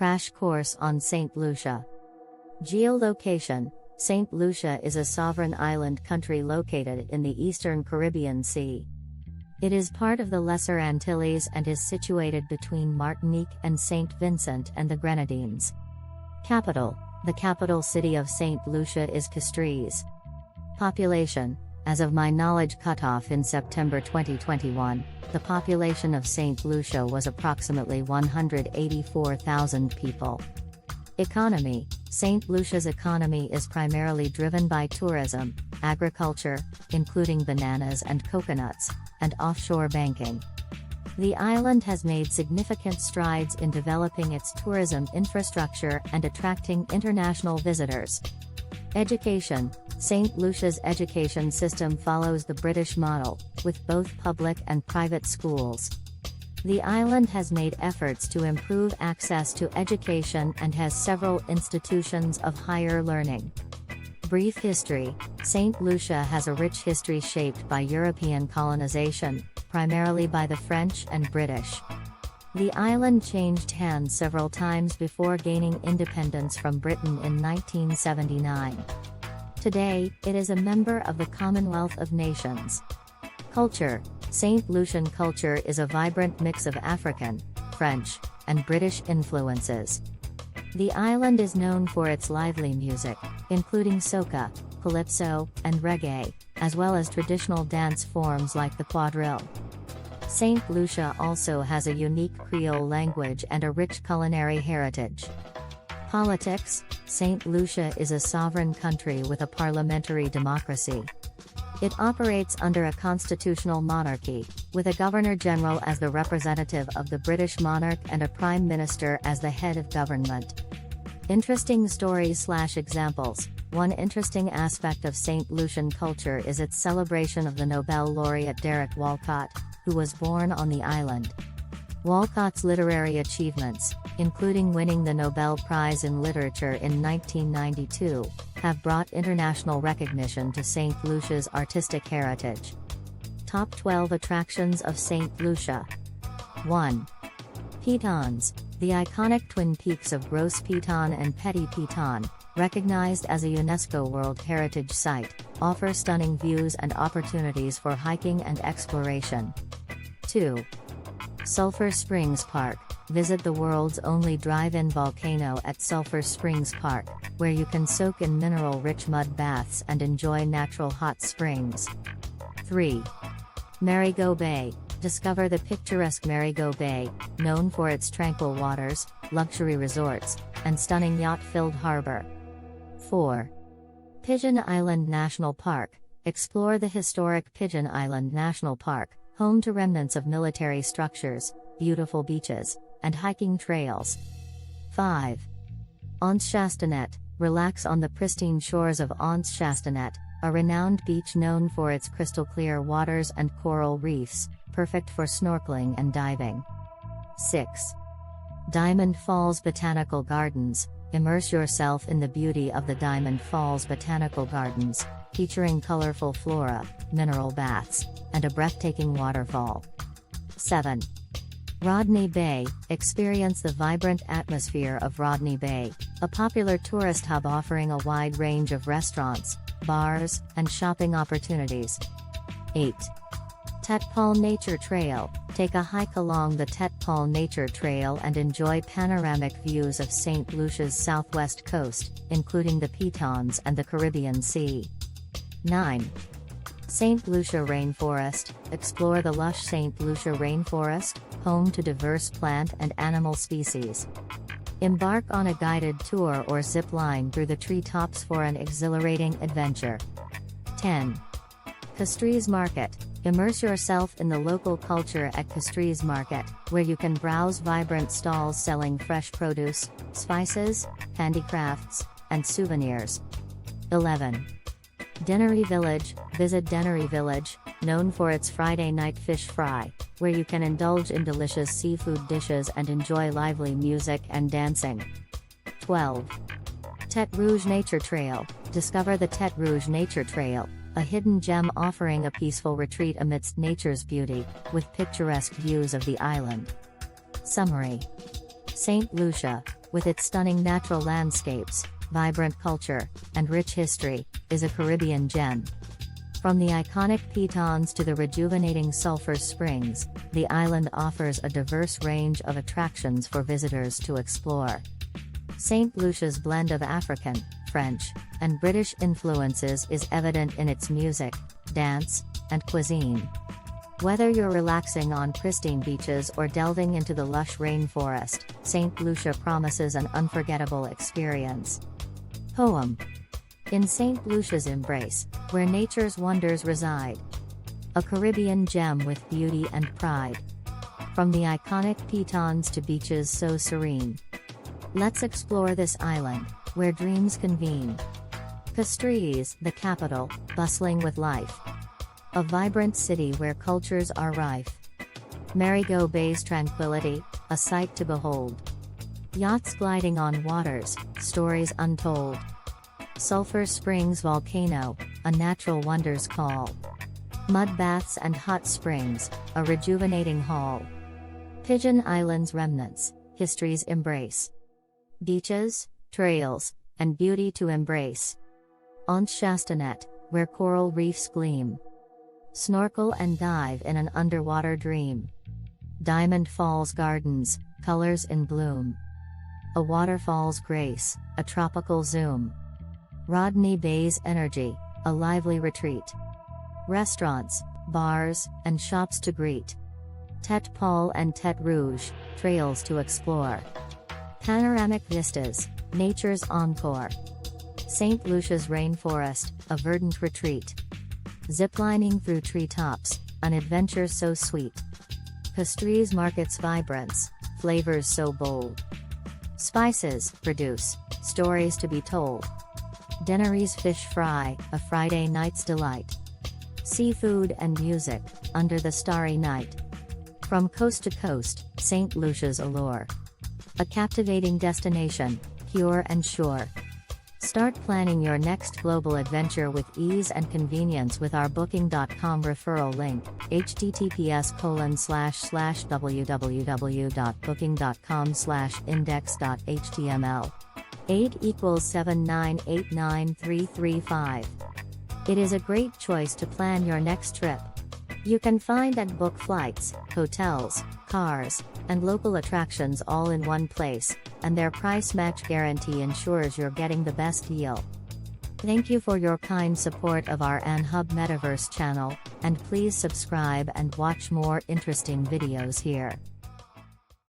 Crash Course on St. Lucia. Geolocation: St. Lucia is a sovereign island country located in the eastern Caribbean Sea. It is part of the Lesser Antilles and is situated between Martinique and St. Vincent and the Grenadines. Capital: the capital city of St. Lucia is Castries. Population: as of my knowledge cutoff in September 2021, the population of St. Lucia was approximately 184,000 people. Economy: St. Lucia's economy is primarily driven by tourism, agriculture, including bananas and coconuts, and offshore banking. The island has made significant strides in developing its tourism infrastructure and attracting international visitors. Education: St. Lucia's education system follows the British model, with both public and private schools. The island has made efforts to improve access to education and has several institutions of higher learning. Brief history: St. Lucia has a rich history shaped by European colonization, primarily by the French and British. The island changed hands several times before gaining independence from Britain in 1979. Today, it is a member of the Commonwealth of Nations. Culture: St. Lucian culture is a vibrant mix of African, French, and British influences. The island is known for its lively music, including soca, calypso, and reggae, as well as traditional dance forms like the quadrille. St. Lucia also has a unique Creole language and a rich culinary heritage. Politics: St. Lucia is a sovereign country with a parliamentary democracy. It operates under a constitutional monarchy, with a Governor-General as the representative of the British monarch and a Prime Minister as the head of government. Interesting stories/examples: One interesting aspect of St. Lucian culture is its celebration of the Nobel laureate Derek Walcott, who was born on the island. Walcott's literary achievements, including winning the Nobel Prize in Literature in 1992, have brought international recognition to St. Lucia's artistic heritage. Top 12 attractions of St. Lucia. 1. Pitons. The iconic twin peaks of Gros Piton and Petit Piton, recognized as a UNESCO World Heritage Site, offer stunning views and opportunities for hiking and exploration. 2. Sulphur Springs Park. Visit the world's only drive-in volcano at Sulphur Springs Park, where you can soak in mineral-rich mud baths and enjoy natural hot springs. 3. Marigot Bay. Discover the picturesque Marigot Bay, known for its tranquil waters, luxury resorts, and stunning yacht-filled harbor. 4. Pigeon Island National Park. Explore the historic Pigeon Island National Park, home to remnants of military structures, beautiful beaches, and hiking trails. 5. Anse Chastanet. Relax on the pristine shores of Anse Chastanet, a renowned beach known for its crystal-clear waters and coral reefs, perfect for snorkeling and diving. 6. Diamond Falls Botanical Gardens. Immerse yourself in the beauty of the Diamond Falls Botanical Gardens, featuring colorful flora, mineral baths, and a breathtaking waterfall. 7. Rodney Bay. Experience the vibrant atmosphere of Rodney Bay, a popular tourist hub offering a wide range of restaurants, bars, and shopping opportunities. 8. Tet Paul Nature Trail. Take a hike along the Tet Paul Nature Trail and enjoy panoramic views of St. Lucia's southwest coast, including the Pitons and the Caribbean Sea. 9. St. Lucia Rainforest. Explore the lush St. Lucia Rainforest, home to diverse plant and animal species. Embark on a guided tour or zip line through the treetops for an exhilarating adventure. 10. Castries Market. Immerse yourself in the local culture at Castries Market, where you can browse vibrant stalls selling fresh produce, spices, handicrafts, and souvenirs. 11. Dennery Village. Visit Dennery Village, known for its Friday night fish fry, where you can indulge in delicious seafood dishes and enjoy lively music and dancing. 12. Tête Rouge Nature Trail. Discover the Tête Rouge Nature Trail, a hidden gem offering a peaceful retreat amidst nature's beauty, with picturesque views of the island. Summary: St. Lucia, with its stunning natural landscapes, vibrant culture, and rich history, is a Caribbean gem. From the iconic pitons to the rejuvenating sulfur springs, the island offers a diverse range of attractions for visitors to explore. St. Lucia's blend of African, French, and British influences is evident in its music, dance, and cuisine. Whether you're relaxing on pristine beaches or delving into the lush rainforest, St. Lucia promises an unforgettable experience. Poem. In St. Lucia's embrace, where nature's wonders reside. A Caribbean gem with beauty and pride. From the iconic pitons to beaches so serene. Let's explore this island, where dreams convene. Castries, the capital, bustling with life. A vibrant city where cultures are rife. Marigot Bay's tranquility, a sight to behold. Yachts gliding on waters, stories untold. Sulphur Springs volcano, a natural wonder's call. Mud baths and hot springs, a rejuvenating haul. Pigeon Island's remnants, history's embrace. Beaches, trails, and beauty to embrace. Aunt Chastanet, where coral reefs gleam. Snorkel and dive in an underwater dream. Diamond Falls Gardens, colors in bloom. A waterfall's grace, a tropical zoom. Rodney Bay's energy, a lively retreat. Restaurants, bars, and shops to greet. Tete Paul and Tete Rouge, trails to explore. Panoramic vistas, nature's encore. St. Lucia's rainforest, a verdant retreat. Ziplining through treetops, an adventure so sweet. Castries market's vibrance, flavors so bold. Spices produce stories to be told. Dennery's fish fry, a Friday night's delight. Seafood and music, under the starry night. From coast to coast, St. Lucia's allure. A captivating destination, pure and sure. Start planning your next global adventure with ease and convenience with our Booking.com referral link, https://www.booking.com/index.html. 8 = 7989335. It is a great choice to plan your next trip. You can find and book flights, hotels, cars, and local attractions all in one place, and their price match guarantee ensures you're getting the best deal. Thank you for your kind support of our AnHub Metaverse channel, and please subscribe and watch more interesting videos here.